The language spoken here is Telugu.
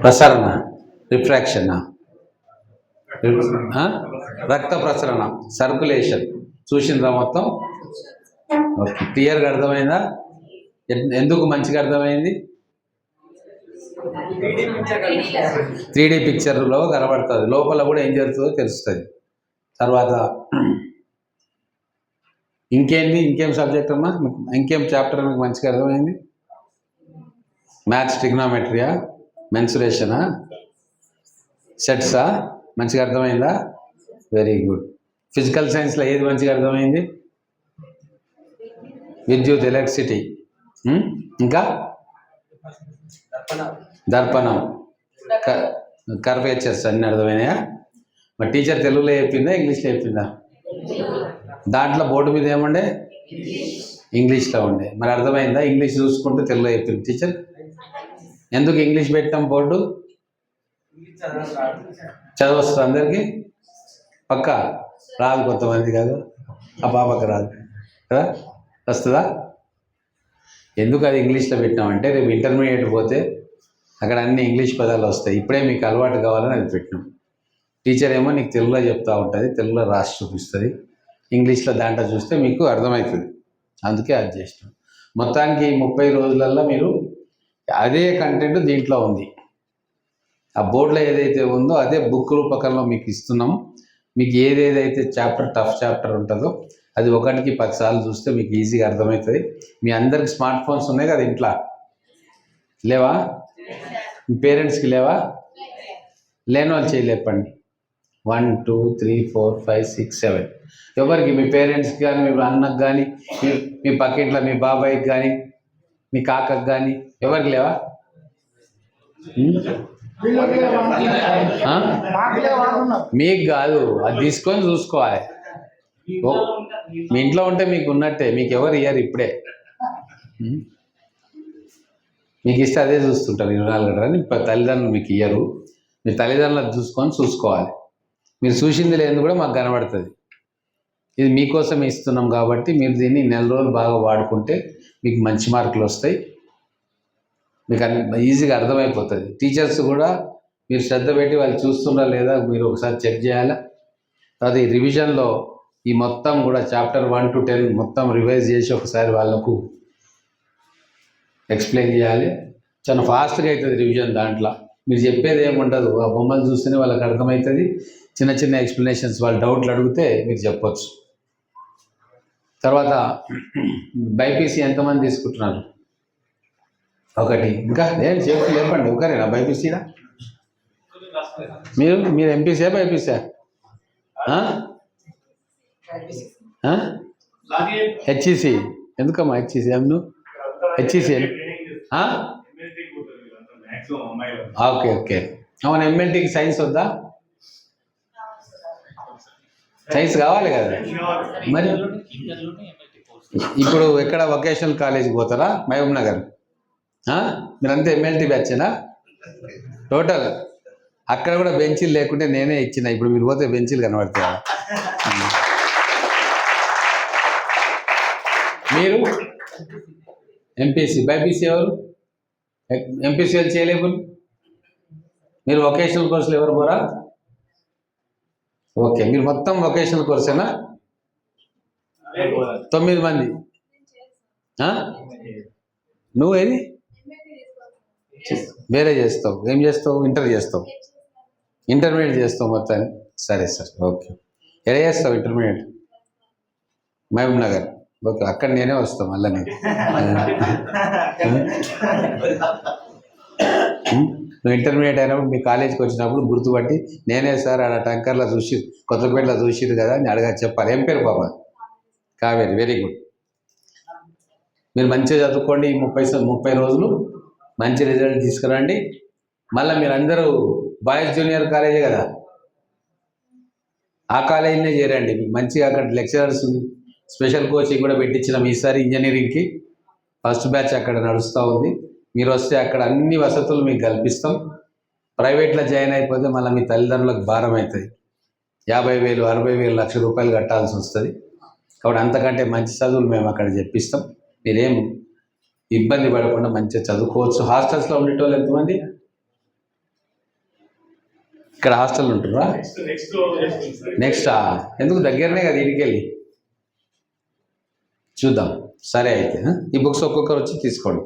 ప్రసరణ, రిఫ్రాక్షనా, రక్త ప్రసరణ, సర్కులేషన్ చూసిందా మొత్తం? ఓకే, క్లియర్గా అర్థమైందా? ఎందుకు మంచిగా అర్థమైంది? 3D పిక్చర్లో కనబడుతుంది, లోపల కూడా ఏం జరుగుతుందో తెలుస్తుంది. తర్వాత ఇంకేం సబ్జెక్ట్ అమ్మా, ఇంకేం చాప్టర్ మీకు మంచిగా అర్థమైంది? మ్యాథ్స్, ట్రిగ్నోమెట్రియా, మెన్సురేషనా, సెట్సా, మంచిగా అర్థమైందా? Very good. ఫిజికల్ సైన్స్లో ఏది మంచిగా అర్థమైంది? విద్యుత్, ఎలక్ట్రిసిటీ, ఇంకా దర్పణం, కర్వేచర్స్ అన్నీ అర్థమైనాయా? మరి టీచర్ తెలుగులో చెప్పిందా, ఇంగ్లీష్లో చెప్పిందా? దాంట్లో బోర్డు మీద ఏముండే? ఇంగ్లీష్లో ఉండే. మరి అర్థమైందా? ఇంగ్లీష్ చూసుకుంటూ తెలుగులో చెప్పింది టీచర్. ఎందుకు ఇంగ్లీష్ పెట్టాం బోర్డు? చదవస్తుంది అందరికీ? పక్క రాదు, కొంతమంది కాదు, ఆ పాపకు రాదు కదా, వస్తుందా? ఎందుకు అది ఇంగ్లీష్లో పెట్టినామంటే రేపు ఇంటర్మీడియట్ పోతే అక్కడ అన్ని ఇంగ్లీష్ పదాలు వస్తాయి. ఇప్పుడే మీకు అలవాటు కావాలని అది పెట్టినాం. టీచర్ ఏమో నీకు తెలుగులో చెప్తూ ఉంటుంది, తెలుగులో రాసి చూపిస్తుంది, ఇంగ్లీష్లో దాంట్లో చూస్తే మీకు అర్థమవుతుంది. అందుకే అది చేసినాం. మొత్తానికి 30 రోజులల్లో మీరు అదే కంటెంట్ దీంట్లో ఉంది. ఆ బోర్డులో ఏదైతే ఉందో అదే బుక్ రూపకంలో మీకు ఇస్తున్నాము. మీకు ఏదేదైతే టఫ్ చాప్టర్ ఉంటుందో అది 1కి 10 సార్లు చూస్తే మీకు ఈజీగా అర్థమవుతుంది. మీ అందరికి స్మార్ట్ ఫోన్స్ ఉన్నాయి కదా ఇంట్లో, లేవా? మీ పేరెంట్స్కి లేవా? లేని వాళ్ళు చేయలేపండి. 1 2 3 4 5 6 7. ఎవరికి? మీ పేరెంట్స్కి కానీ, మీ అన్నకు కానీ, మీ పక్కింట్లో మీ బాబాయ్కి కానీ, మీ కాకకు కానీ, ఎవరికి లేవా? మీకు కాదు, అది తీసుకొని చూసుకోవాలి. మీ ఇంట్లో ఉంటే మీకు ఉన్నట్టే, మీకు ఎవరు ఇయ్యారు ఇప్పుడే. మీకు ఇస్తే అదే చూస్తుంటారు 24 గంటలని. తల్లిదండ్రులు మీకు ఇయ్యరు, మీ తల్లిదండ్రులను చూసుకోవాలి. మీరు చూసింది లేదు కూడా మాకు కనబడుతుంది. ఇది మీకోసం ఇస్తున్నాం కాబట్టి మీరు దీన్ని నెల రోజులు బాగా వాడుకుంటే మీకు మంచి మార్కులు వస్తాయి. మీకు ఈజీగా అర్థమైపోతుంది. టీచర్స్ కూడా మీరు శ్రద్ధ పెట్టి వాళ్ళు చూస్తున్నారా లేదా మీరు ఒకసారి చెక్ చేయాలా. తర్వాత ఈ రివిజన్లో ఈ మొత్తం కూడా చాప్టర్ 1 to 10 మొత్తం రివైజ్ చేసి ఒకసారి వాళ్ళకు ఎక్స్ప్లెయిన్ చేయాలి. చాలా ఫాస్ట్గా అవుతుంది రివిజన్. దాంట్లో మీరు చెప్పేది ఏముండదు, ఆ బొమ్మలు చూస్తేనే వాళ్ళకి అర్థమవుతుంది. చిన్న చిన్న ఎక్స్ప్లెనేషన్స్, వాళ్ళు డౌట్లు అడిగితే మీరు చెప్పొచ్చు. తర్వాత బైపీసీ ఎంతమంది తీసుకుంటున్నారు? 1. ఇంకా నేను చెప్పండి, ఒకరేనా బైపీసీనా? మీరు ఎంపీసీయా బైపీసీయా? హెచ్ఈసి. ఎందుకమ్మా హెచ్ఈసి? HEC okay okay. అవును, ఎంఎల్టీకి సైన్స్ వద్దా? సైన్స్ కావాలి కదా మరి. ఇప్పుడు ఎక్కడ వొకేషనల్ కాలేజీకి పోతారా? మహబూబ్ నగర్. మీరంతా ఎంఎల్టీ బ్యాచేనా టోటల్? అక్కడ కూడా బెంచీలు లేకుంటే నేనే ఇచ్చిన. ఇప్పుడు మీరు పోతే బెంచీలు కనబడతాయా? మీరు ఎంపీసీ. బైపీసీ ఎవరు? ఎంపీసీ వాళ్ళు చేయలేవు. మీరు వొకేషనల్ కోర్సులు ఎవరు పోరా? ఓకే, మీరు మొత్తం వొకేషనల్ కోర్సేనా? 9 మంది. నువ్వేది వేరే చేస్తావు? ఏం చేస్తావు? ఇంటర్ చేస్తావు, ఇంటర్మీడియట్ చేస్తావు మొత్తాన్ని. సరే సార్, ఓకే. ఎలా చేస్తావు ఇంటర్మీడియట్? మహబూబ్ నగర్. ఓకే, అక్కడ నేనే వస్తాను మళ్ళీ. నువ్వు ఇంటర్మీడియట్ అయినప్పుడు మీ కాలేజీకి వచ్చినప్పుడు గుర్తుపట్టి నేనే సార్ ఆడ టంకర్లో చూసి కొత్తపేటలో చూసిరు కదా అని చెప్పాలి. ఏం పేరు బాబా? కావేరి. Very good. మీరు మంచిగా చదువుకోండి. 30 రోజులు మంచి రిజల్ట్ తీసుకురండి. మళ్ళీ మీరు అందరూ బాయ్స్ జూనియర్ కాలేజే కదా, ఆ కాలేజీనే చేరండి. మంచిగా అక్కడ లెక్చరర్స్ స్పెషల్ కోచింగ్ కూడా పెట్టించినాం ఈసారి. ఇంజనీరింగ్కి ఫస్ట్ బ్యాచ్ అక్కడ నడుస్తూ ఉంది. మీరు వస్తే అక్కడ అన్ని వసతులు మీకు కల్పిస్తాం. ప్రైవేట్లో జాయిన్ అయిపోతే మళ్ళీ మీ తల్లిదండ్రులకు భారం అవుతుంది. 50,000, 60,000, ₹1,00,000 కట్టాల్సి వస్తుంది. కాబట్టి అంతకంటే మంచి చదువులు మేము అక్కడ చెప్పిస్తాం. మీరేం ఇబ్బంది పడకుండా మంచిగా చదువుకోవచ్చు. హాస్టల్స్లో ఉండేటోళ్ళు ఎంతమంది? ఇక్కడ హాస్టల్ ఉంటుర్రా? నెక్స్టా? ఎందుకు దగ్గరనే కదా ఇంటికి వెళ్ళి చూద్దాం. సరే అయితే ఈ బుక్స్ ఒక్కొక్కరు వచ్చి తీసుకోండి.